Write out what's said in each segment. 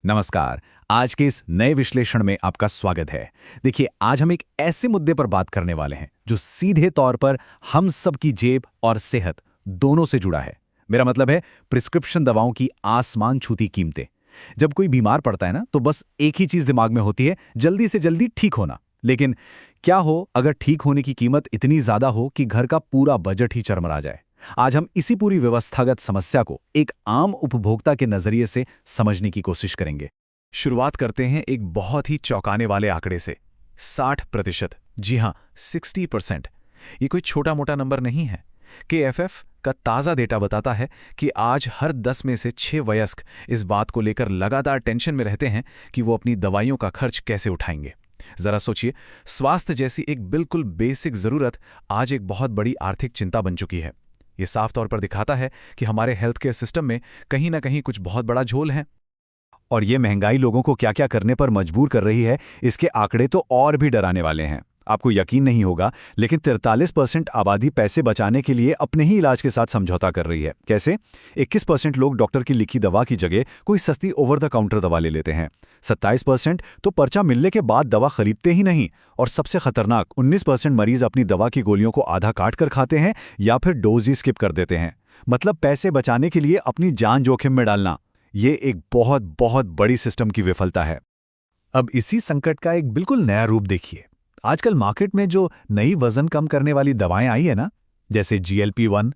नमस्कार। आज के इस नए विश्लेषण में आपका स्वागत है। देखिए, आज हम एक ऐसे मुद्दे पर बात करने वाले हैं जो सीधे तौर पर हम सब की जेब और सेहत दोनों से जुड़ा है। मेरा मतलब है प्रिस्क्रिप्शन दवाओं की आसमान छूती कीमतें। जब कोई बीमार पड़ता है ना, तो बस एक ही चीज दिमाग में होती है, जल्दी से जल्दी ठीक होना। लेकिन क्या हो अगर ठीक होने की कीमत इतनी ज्यादा हो कि घर का पूरा बजट ही चरमरा जाए। आज हम इसी पूरी व्यवस्थागत समस्या को एक आम उपभोक्ता के नजरिए से समझने की कोशिश करेंगे। शुरुआत करते हैं एक बहुत ही चौंकाने वाले आंकड़े से। 60%। जी हां, 60%। ये कोई छोटा मोटा नंबर नहीं है। KFF का ताज़ा डेटा बताता है कि आज हर 10 में से 6 वयस्क इस बात को लेकर लगातार टेंशन में रहते हैं कि वो अपनी दवाइयों का खर्च कैसे उठाएंगे। जरा सोचिए, स्वास्थ्य जैसी एक बिल्कुल बेसिक जरूरत आज एक बहुत बड़ी आर्थिक चिंता बन चुकी है। ये साफ तौर पर दिखाता है कि हमारे हेल्थ केयर सिस्टम में कहीं ना कहीं कुछ बहुत बड़ा झोल है। और ये महंगाई लोगों को क्या क्या करने पर मजबूर कर रही है, इसके आंकड़े तो और भी डराने वाले हैं। आपको यकीन नहीं होगा, लेकिन 43% आबादी पैसे बचाने के लिए अपने ही इलाज के साथ समझौता कर रही है। कैसे? 21% लोग डॉक्टर की लिखी दवा की जगह कोई सस्ती ओवर द काउंटर दवा ले लेते हैं। 27% तो पर्चा मिलने के बाद दवा खरीदते ही नहीं। और सबसे खतरनाक 19% मरीज अपनी दवा की गोलियों को आधा काट कर खाते हैं या फिर डोज ही स्किप कर देते हैं। मतलब पैसे बचाने के लिए अपनी जान जोखिम में डालना। ये एक बहुत बहुत बड़ी सिस्टम की विफलता है। अब इसी संकट का एक बिल्कुल नया रूप देखिए। आजकल मार्केट में जो नई वजन कम करने वाली दवाएं आई है ना, जैसे GLP-1,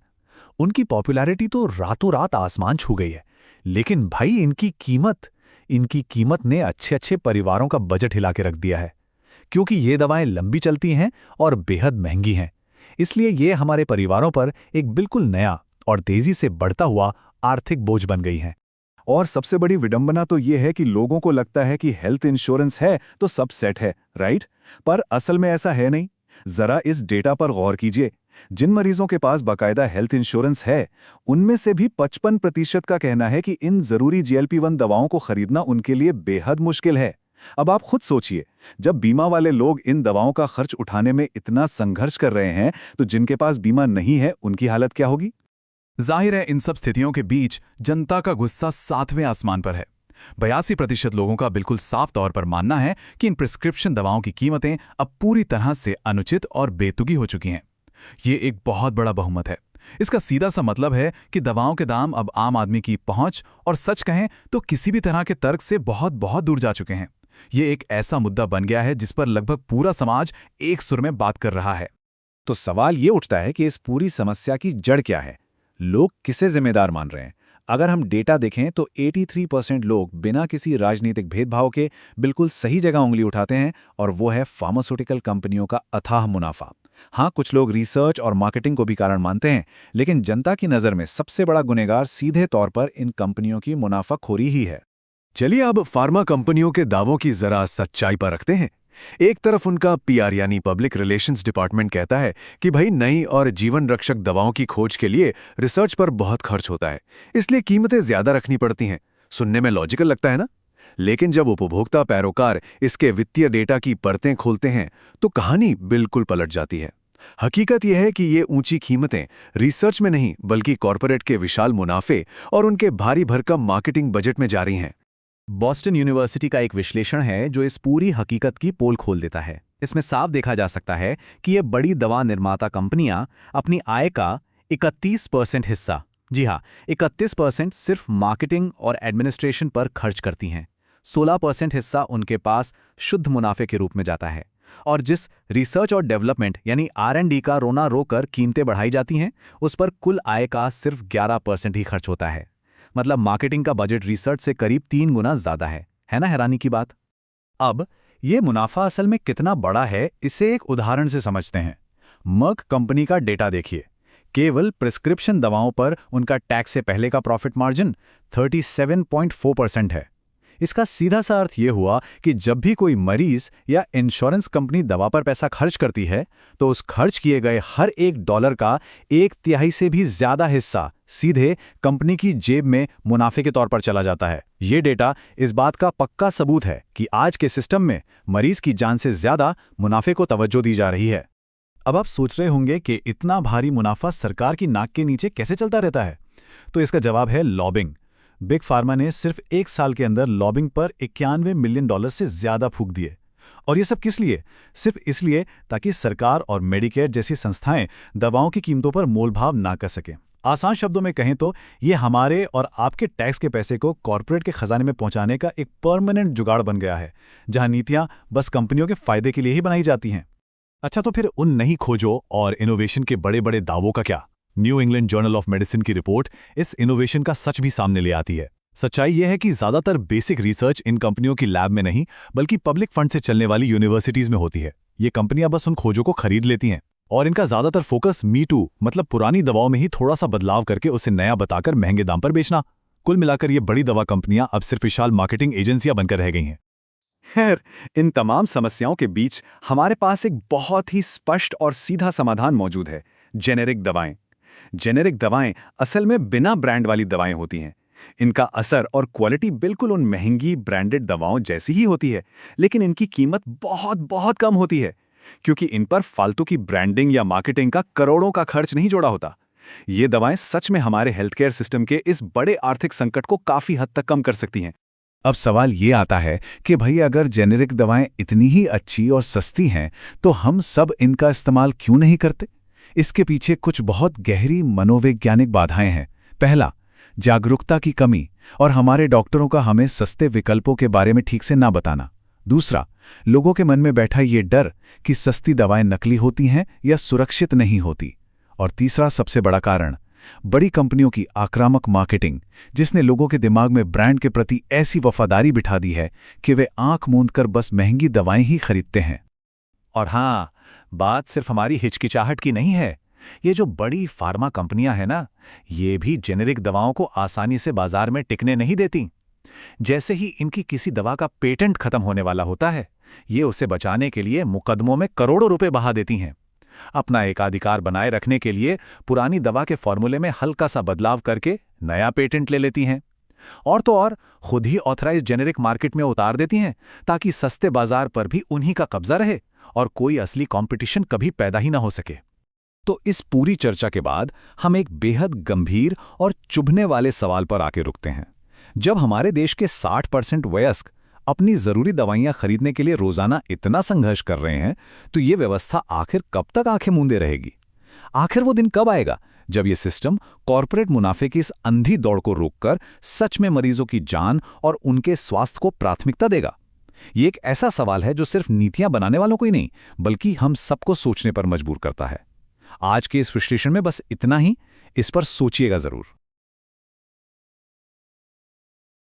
उनकी पॉपुलैरिटी तो रातों रात आसमान छू गई है। लेकिन भाई, इनकी कीमत ने अच्छे अच्छे परिवारों का बजट हिला के रख दिया है। क्योंकि ये दवाएं लंबी चलती हैं और बेहद महंगी हैं। इसलिए ये हमारे परिवारों पर एक बिल्कुल नया और तेजी से बढ़ता हुआ आर्थिक बोझ बन गई हैं। और सबसे बड़ी विडंबना तो ये है कि लोगों को लगता है कि हेल्थ इंश्योरेंस है तो सब सेट है, राइट? पर असल में ऐसा है नहीं। जरा इस डेटा पर गौर कीजिए। जिन मरीजों के पास बाकायदा हेल्थ इंश्योरेंस है, उनमें से भी 55% का कहना है कि इन जरूरी GLP-1 दवाओं को खरीदना उनके लिए बेहद मुश्किल है। अब आप खुद सोचिए, जब बीमा वाले लोग इन दवाओं का खर्च उठाने में इतना संघर्ष कर रहे हैं, तो जिनके पास बीमा नहीं है, उनकी हालत क्या होगी? जाहिर है, इन सब स्थितियों के बीच जनता का गुस्सा 7वें आसमान पर है। 82% लोगों का बिल्कुल साफ तौर पर मानना है कि इन प्रिस्क्रिप्शन दवाओं की कीमतें अब पूरी तरह से अनुचित और बेतुकी हो चुकी हैं। ये एक बहुत बड़ा बहुमत है। इसका सीधा सा मतलब है कि दवाओं के दाम अब आम आदमी की पहुंच और सच कहें तो किसी भी तरह के तर्क से बहुत बहुत दूर जा चुके हैं। ये एक ऐसा मुद्दा बन गया है जिस पर लगभग पूरा समाज एक सुर में बात कर रहा है। तो सवाल ये उठता है कि इस पूरी समस्या की जड़ क्या है? लोग किसे जिम्मेदार मान रहे हैं? अगर हम डेटा देखें तो 83% लोग बिना किसी राजनीतिक भेदभाव के बिल्कुल सही जगह उंगली उठाते हैं, और वो है फार्मास्यूटिकल कंपनियों का अथाह मुनाफा। हाँ, कुछ लोग रिसर्च और मार्केटिंग को भी कारण मानते हैं, लेकिन जनता की नज़र में सबसे बड़ा गुनहगार सीधे तौर पर इन कंपनियों की मुनाफाखोरी ही है। चलिए अब फार्मा कंपनियों के दावों की जरा सच्चाई पर रखते हैं। एक तरफ उनका PR यानी पब्लिक रिलेशंस डिपार्टमेंट कहता है कि भाई, नई और जीवन रक्षक दवाओं की खोज के लिए रिसर्च पर बहुत खर्च होता है, इसलिए कीमतें ज्यादा रखनी पड़ती हैं। सुनने में लॉजिकल लगता है ना? लेकिन जब उपभोक्ता पैरोकार इसके वित्तीय डेटा की परतें खोलते हैं, तो कहानी बिल्कुल पलट जाती है। हकीकत यह है कि ये ऊंची कीमतें रिसर्च में नहीं, बल्कि कॉरपोरेट के विशाल मुनाफे और उनके भारी भरकम मार्केटिंग बजट में जारी हैं। बॉस्टन यूनिवर्सिटी का एक विश्लेषण है जो इस पूरी हकीकत की पोल खोल देता है। इसमें साफ देखा जा सकता है कि ये बड़ी दवा निर्माता कंपनियां अपनी आय का 31% हिस्सा, जी हाँ, 31% सिर्फ मार्केटिंग और एडमिनिस्ट्रेशन पर खर्च करती हैं। 16% हिस्सा उनके पास शुद्ध मुनाफे के रूप में जाता है। और जिस रिसर्च और डेवलपमेंट यानी R&D का रोना रोकर कीमतें बढ़ाई जाती हैं, उस पर कुल आय का सिर्फ 11% ही खर्च होता है। मतलब मार्केटिंग का बजट रिसर्च से करीब 3 गुना ज्यादा है ना? हैरानी की बात। अब ये मुनाफा असल में कितना बड़ा है, इसे एक उदाहरण से समझते हैं। मर्क कंपनी का डेटा देखिए। केवल प्रिस्क्रिप्शन दवाओं पर उनका टैक्स से पहले का प्रॉफिट मार्जिन 37.4% है। इसका सीधा सा अर्थ यह हुआ कि जब भी कोई मरीज या इंश्योरेंस कंपनी दवा पर पैसा खर्च करती है, तो उस खर्च किए गए हर $1 का 1/3 से भी ज्यादा हिस्सा सीधे कंपनी की जेब में मुनाफे के तौर पर चला जाता है। ये डेटा इस बात का पक्का सबूत है कि आज के सिस्टम में मरीज की जान से ज्यादा मुनाफे को तवज्जो दी जा रही है। अब आप सोच रहे होंगे कि इतना भारी मुनाफा सरकार की नाक के नीचे कैसे चलता रहता है? तो इसका जवाब है लॉबिंग। बिग फार्मा ने सिर्फ 1 साल के अंदर लॉबिंग पर $91 मिलियन से ज्यादा फूंक दिए। और ये सब किस लिए? सिर्फ इसलिए ताकि सरकार और मेडिकेयर जैसी संस्थाएं दवाओं की कीमतों पर मोलभाव ना कर सकें। आसान शब्दों में कहें तो ये हमारे और आपके टैक्स के पैसे को कॉर्पोरेट के खजाने में पहुंचाने का एक परमानेंट जुगाड़ बन गया है, जहां नीतियां बस कंपनियों के फायदे के लिए ही बनाई जाती हैं। अच्छा, तो फिर उन नई खोजों और इनोवेशन के बड़े बड़े दावों का क्या? New England journal of medicine की रिपोर्ट इस इनोवेशन का सच भी सामने ले आती है। सच्चाई यह है कि ज्यादातर बेसिक रिसर्च इन कंपनियों की लैब में नहीं, बल्कि पब्लिक फंड से चलने वाली यूनिवर्सिटीज में होती है। ये कंपनियां बस उन खोजों को खरीद लेती हैं और इनका ज्यादातर फोकस मी टू, मतलब पुरानी दवाओं में ही थोड़ा सा बदलाव करके उसे नया बताकर महंगे दाम पर बेचना। कुल मिलाकर ये बड़ी दवा कंपनियां अब सिर्फ विशाल मार्केटिंग एजेंसियां बनकर रह गई हैं। खैर, इन तमाम समस्याओं के बीच हमारे पास एक बहुत ही स्पष्ट और सीधा समाधान मौजूद है: जेनेरिक दवाएं। जेनेरिक दवाएं असल में बिना ब्रांड वाली दवाएं होती हैं। इनका असर और क्वालिटी बिल्कुल उन महंगी ब्रांडेड दवाओं जैसी ही होती है, लेकिन इनकी कीमत बहुत बहुत कम होती है, क्योंकि इन पर फालतू की ब्रांडिंग या मार्केटिंग का करोड़ों का खर्च नहीं जोड़ा होता। ये दवाएं सच में हमारे हेल्थ केयर सिस्टम के इस बड़े आर्थिक संकट को काफी हद तक कम कर सकती हैं। अब सवाल ये आता है कि भाई, अगर जेनेरिक दवाएं इतनी ही अच्छी और सस्ती हैं, तो हम सब इनका इस्तेमाल क्यों नहीं करते? इसके पीछे कुछ बहुत गहरी मनोवैज्ञानिक बाधाएं हैं। पहला, जागरूकता की कमी और हमारे डॉक्टरों का हमें सस्ते विकल्पों के बारे में ठीक से ना बताना। दूसरा, लोगों के मन में बैठा ये डर कि सस्ती दवाएं नकली होती हैं या सुरक्षित नहीं होती। और तीसरा सबसे बड़ा कारण, बड़ी कंपनियों की आक्रामक मार्केटिंग, जिसने लोगों के दिमाग में ब्रांड के प्रति ऐसी वफादारी बिठा दी है कि वे आंख मूंदकर बस महंगी दवाएं ही खरीदते हैं। और हाँ, बात सिर्फ हमारी हिचकिचाहट की नहीं है। ये जो बड़ी फार्मा कंपनियां हैं ना, ये भी जेनेरिक दवाओं को आसानी से बाजार में टिकने नहीं देती। जैसे ही इनकी किसी दवा का पेटेंट खत्म होने वाला होता है, ये उसे बचाने के लिए मुकदमों में करोड़ों रुपए बहा देती हैं। अपना एकाधिकार बनाए रखने के लिए पुरानी दवा के फॉर्मूले में हल्का सा बदलाव करके नया पेटेंट ले लेती हैं। और तो और खुद ही ऑथराइज्ड जेनेरिक मार्केट में उतार देती हैं, ताकि सस्ते बाजार पर भी उन्हीं का कब्जा रहे और कोई असली कंपटीशन कभी पैदा ही ना हो सके। तो इस पूरी चर्चा के बाद हम एक बेहद गंभीर और चुभने वाले सवाल पर आके रुकते हैं। जब हमारे देश के 60% वयस्क अपनी जरूरी दवाइयां खरीदने के लिए रोजाना इतना संघर्ष कर रहे हैं, तो ये व्यवस्था आखिर कब तक आंखें मूंदे रहेगी? आखिर वो दिन कब आएगा जब ये सिस्टम कॉर्पोरेट मुनाफे की इस अंधी दौड़ को रोककर सच में मरीजों की जान और उनके स्वास्थ्य को प्राथमिकता देगा? ये एक ऐसा सवाल है जो सिर्फ नीतियां बनाने वालों को ही नहीं, बल्कि हम सबको सोचने पर मजबूर करता है। आज के इस विश्लेषण में बस इतना ही। इस पर सोचिएगा जरूर।